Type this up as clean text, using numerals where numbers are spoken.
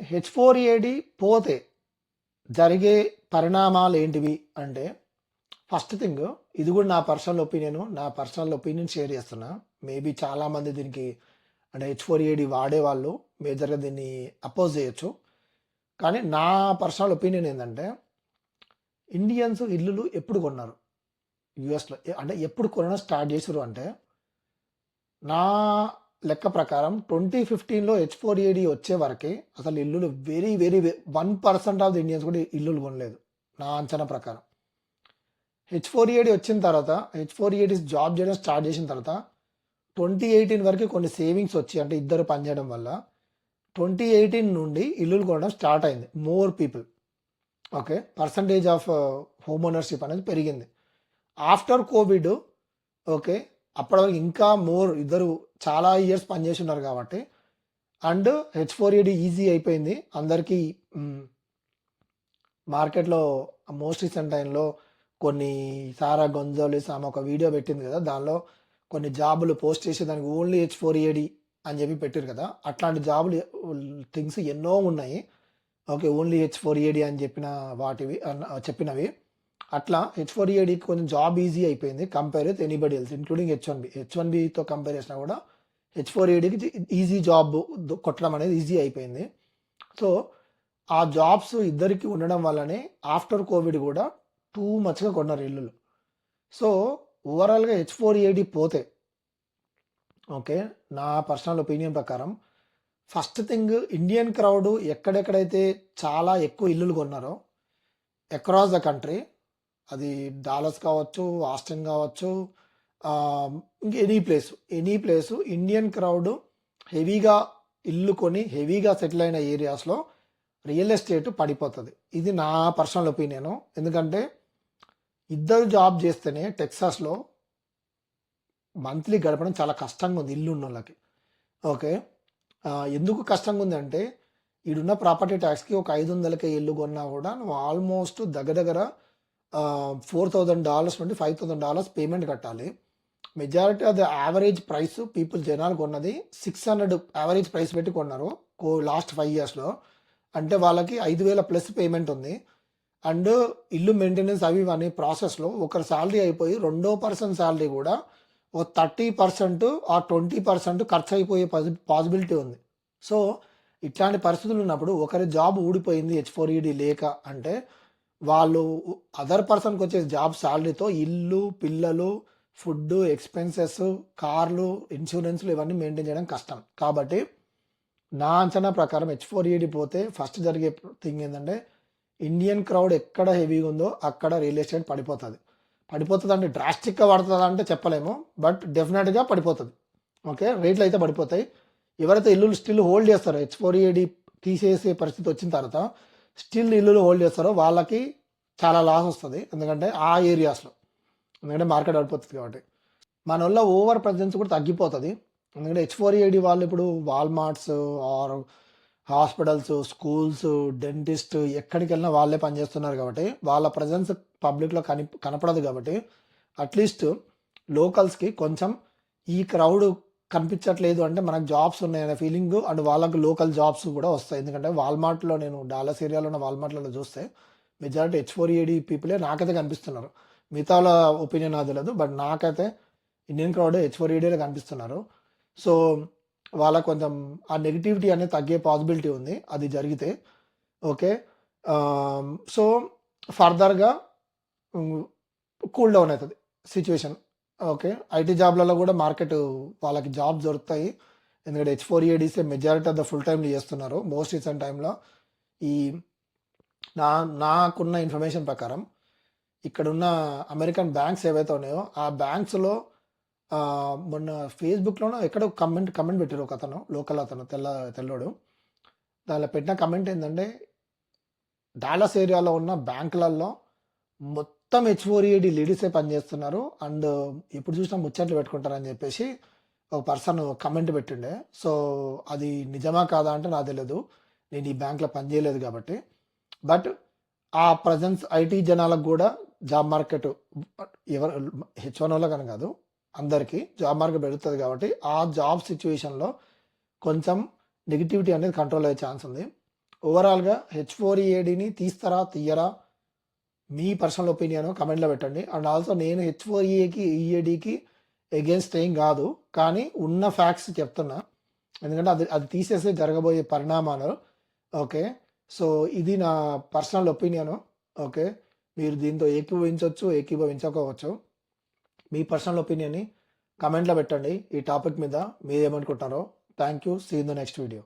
H4EAD పోతే జరిగే పరిణామాలు ఏంటివి అంటే, ఫస్ట్ థింగ్ ఇది కూడా నా పర్సనల్ ఒపీనియన్ షేర్ చేస్తున్నా. మేబీ చాలామంది దీనికి అంటే H4EAD వాడేవాళ్ళు మేజర్గా దీన్ని అపోజ్ చేయొచ్చు. కానీ నా పర్సనల్ ఒపీనియన్ ఏంటంటే, ఇండియన్స్ ఇల్లులు ఎప్పుడు కొన్నారు యుఎస్లో, అంటే ఎప్పుడు కొనడం స్టార్ట్ చేసారు అంటే, నా లెక్క ప్రకారం 2015లో H4EAD వచ్చే వరకే అసలు ఇల్లులు very very 1% of the Indians కూడా ఇల్లులు కొనలేదు నా అంచనా ప్రకారం. H4EAD వచ్చిన తర్వాత, H4EAD జాబ్ చేయడం స్టార్ట్ చేసిన తర్వాత 2018 వరకు కొన్ని సేవింగ్స్ వచ్చి, అంటే ఇద్దరు పనిచేయడం వల్ల 2018 నుండి ఇల్లులు కొనడం స్టార్ట్ అయింది. More people, okay, percentage of home ownership అనేది పెరిగింది. ఆఫ్టర్ కోవిడ్, ఓకే, అప్పటి వరకు ఇంకా మోర్ ఇద్దరు చాలా ఇయర్స్ పనిచేసి ఉన్నారు కాబట్టి, అండ్ H4EAD ఈజీ అయిపోయింది అందరికీ. మార్కెట్లో మోస్ట్ రీసెంట్ టైంలో కొన్ని సారా గొంజాలిస్ ఆమె ఒక వీడియో పెట్టింది కదా, దానిలో కొన్ని జాబులు పోస్ట్ చేసి దానికి ఓన్లీ H4EAD అని చెప్పి పెట్టారు కదా, అట్లాంటి జాబులు థింగ్స్ ఎన్నో ఉన్నాయి. ఓకే, ఓన్లీ H4EAD అని చెప్పినవి అట్లా H4EADకి కొంచెం జాబ్ ఈజీ అయిపోయింది compare with anybody else, including H1Bతో కంపేర్ చేసినా కూడా H4EADకి ఈజీ జాబ్ కొట్టడం అనేది ఈజీ అయిపోయింది. సో ఆ జాబ్స్ ఇద్దరికి ఉండడం వల్లనే ఆఫ్టర్ కోవిడ్ కూడా టూ మచ్గా కొన్నారు ఇల్లులు. సో ఓవరాల్గా H4EAD పోతే, ఓకే, నా పర్సనల్ ఒపీనియన్ ప్రకారం ఫస్ట్ థింగ్ ఇండియన్ క్రౌడ్ ఎక్కడెక్కడైతే చాలా ఎక్కువ ఇల్లులు కొన్నారో అక్రాస్ ద కంట్రీ, అది డాలస్ కావచ్చు, ఆస్టిన్ కావచ్చు, ఇంక ఎనీ ప్లేసు ఇండియన్ క్రౌడ్ హెవీగా ఇల్లు కొని హెవీగా సెటిల్ అయిన ఏరియాస్లో రియల్ ఎస్టేట్ పడిపోతుంది. ఇది నా పర్సనల్ ఒపీనియను. ఎందుకంటే ఇద్దరు జాబ్ చేస్తేనే టెక్సాస్లో మంత్లీ గడపడం చాలా కష్టంగా ఉంది ఇల్లు ఉన్న వాళ్ళకి. ఓకే, ఎందుకు కష్టంగా ఉంది అంటే, ఈడున్న ప్రాపర్టీ ట్యాక్స్కి ఒక 500K ఇల్లు కొన్నా కూడా నువ్వు ఆల్మోస్ట్ దగ్గర $4,000 నుండి $5,000 పేమెంట్ కట్టాలి. Majority of the average price జనాలు కొన్నది 600 యావరేజ్ ప్రైస్ పెట్టి కొన్నారు లాస్ట్ 5 yearsలో. అంటే వాళ్ళకి 5,000 ప్లస్ పేమెంట్ ఉంది. అండ్ ఇల్లు మెయింటెనెన్స్ అవి అనే ప్రాసెస్లో ఒకరి శాలరీ అయిపోయి రెండో పర్సన్ శాలరీ కూడా ఓ 30% ఆ 20% ఖర్చు అయిపోయే పాసిబిలిటీ ఉంది. సో ఇట్లాంటి పరిస్థితులు ఉన్నప్పుడు ఒకరి జాబ్ ఊడిపోయింది H4EAD లేక అంటే, వాళ్ళు అదర్ పర్సన్కి వచ్చే జాబ్ శాలరీతో ఇల్లు, పిల్లలు, ఫుడ్, ఎక్స్పెన్సెస్, కార్లు, ఇన్సూరెన్స్లు ఇవన్నీ మెయింటైన్ చేయడం కష్టం. కాబట్టి నా అంచనా ప్రకారం H4EAD పోతే ఫస్ట్ జరిగే థింగ్ ఏంటంటే, ఇండియన్ క్రౌడ్ ఎక్కడ హెవీగా ఉందో అక్కడ రియల్ ఎస్టేట్ పడిపోతుంది అంటే డ్రాస్టిక్గా పడుతుంది అంటే చెప్పలేము, బట్ డెఫినెట్గా పడిపోతుంది. ఓకే, రేట్లు అయితే పడిపోతాయి. ఎవరైతే ఇల్లులు స్టిల్ హోల్డ్ చేస్తారో, H4EAD తీసేసే పరిస్థితి వచ్చిన తర్వాత స్టిల్ ఇల్లులు హోల్డ్ చేస్తారో వాళ్ళకి చాలా లాస్ వస్తుంది. ఎందుకంటే ఆ ఏరియాస్లో, ఎందుకంటే మార్కెట్ పడిపోతుంది కాబట్టి మన వల్ల ఓవర్ ప్రజెన్స్ కూడా తగ్గిపోతుంది. ఎందుకంటే H4EAD వాళ్ళు ఇప్పుడు వాల్మార్ట్స్ ఆర్ హాస్పిటల్స్, స్కూల్స్, డెంటిస్ట్ ఎక్కడికి వెళ్ళినా వాళ్ళే పనిచేస్తున్నారు కాబట్టి వాళ్ళ ప్రజెన్స్ పబ్లిక్లో కనపడదు. కాబట్టి అట్లీస్ట్ లోకల్స్కి కొంచెం ఈ క్రౌడ్ కనిపించట్లేదు అంటే మనకు జాబ్స్ ఉన్నాయనే ఫీలింగ్, అండ్ వాళ్ళకు లోకల్ జాబ్స్ కూడా వస్తాయి. ఎందుకంటే వాల్మార్ట్లో, నేను డాలస్ ఏరియాలో ఉన్న వాల్మార్ట్లలో చూస్తే మెజారిటీ H4EAD పీపులే నాకైతే కనిపిస్తున్నారు. మిగతా వాళ్ళ ఒపీనియన్ నాకు తెలియదు, బట్ నాకైతే ఇండియన్ క్రౌడ్ H4EADలో కనిపిస్తున్నారు. సో వాళ్ళకు కొంచెం ఆ నెగిటివిటీ అనేది తగ్గే పాసిబిలిటీ ఉంది అది జరిగితే. ఓకే, సో ఫర్దర్గా కూల్ డౌన్ అవుతుంది సిచ్యువేషన్. ఓకే, ఐటీ జాబ్లలో కూడా మార్కెట్ వాళ్ళకి జాబ్స్ దొరుకుతాయి. ఎందుకంటే H4EADసే మెజారిటీ ఆఫ్ ద ఫుల్ టైమ్లు చేస్తున్నారు మోస్ట్ రీసెంట్ టైంలో. ఈ నాకున్న ఇన్ఫర్మేషన్ ప్రకారం ఇక్కడున్న అమెరికన్ బ్యాంక్స్ ఏవైతే ఉన్నాయో ఆ బ్యాంక్స్లో మొన్న ఫేస్బుక్లోనో ఎక్కడో కమెంట్ పెట్టారు ఒక అతను, లోకల్ అతను, తెల్లోడు. దానిలో పెట్టిన కమెంట్ ఏంటంటే, డాలస్ ఏరియాలో ఉన్న బ్యాంకులలో మొత్తం H4EAD లేడీసే పనిచేస్తున్నారు అండ్ ఎప్పుడు చూసినా ముచ్చట్లు పెట్టుకుంటారని చెప్పేసి ఒక పర్సన్ కమెంట్ పెట్టిండే. సో అది నిజమా కాదా అంటే నాకు తెలియదు, నేను ఈ బ్యాంక్లో పనిచేయలేదు కాబట్టి. బట్ ఆ ప్రజెన్స్ ఐటీ జనాలకు కూడా జాబ్ మార్కెట్ ఎవరు H1 వాళ్ళకని కాదు, అందరికీ జాబ్ మార్కెట్ పెరుగుతుంది కాబట్టి ఆ జాబ్ సిచ్యువేషన్లో కొంచెం నెగిటివిటీ అనేది కంట్రోల్ అయ్యే ఛాన్స్ ఉంది. ఓవరాల్గా H4EADని తీస్తారా తీయరా మీ పర్సనల్ ఒపీనియన్ కమెంట్లో పెట్టండి. అండ్ ఆల్సో నేను H4EAకి ఈఏడికి ఎగెన్స్ట్ ఏం కాదు, కానీ ఉన్న ఫ్యాక్ట్స్ చెప్తున్నా, ఎందుకంటే అది అది తీసేస్తే జరగబోయే పరిణామాలు. ఓకే, సో ఇది నా పర్సనల్ ఒపీనియన్. ఓకే, మీరు దీంతో ఏకీభవించవచ్చు, ఏకీభవించకపోవచ్చు. మీ పర్సనల్ ఒపీనియన్ని కమెంట్లో పెట్టండి ఈ టాపిక్ మీద, మీరు ఏమనుకుంటారో. Thank you, see in the next video.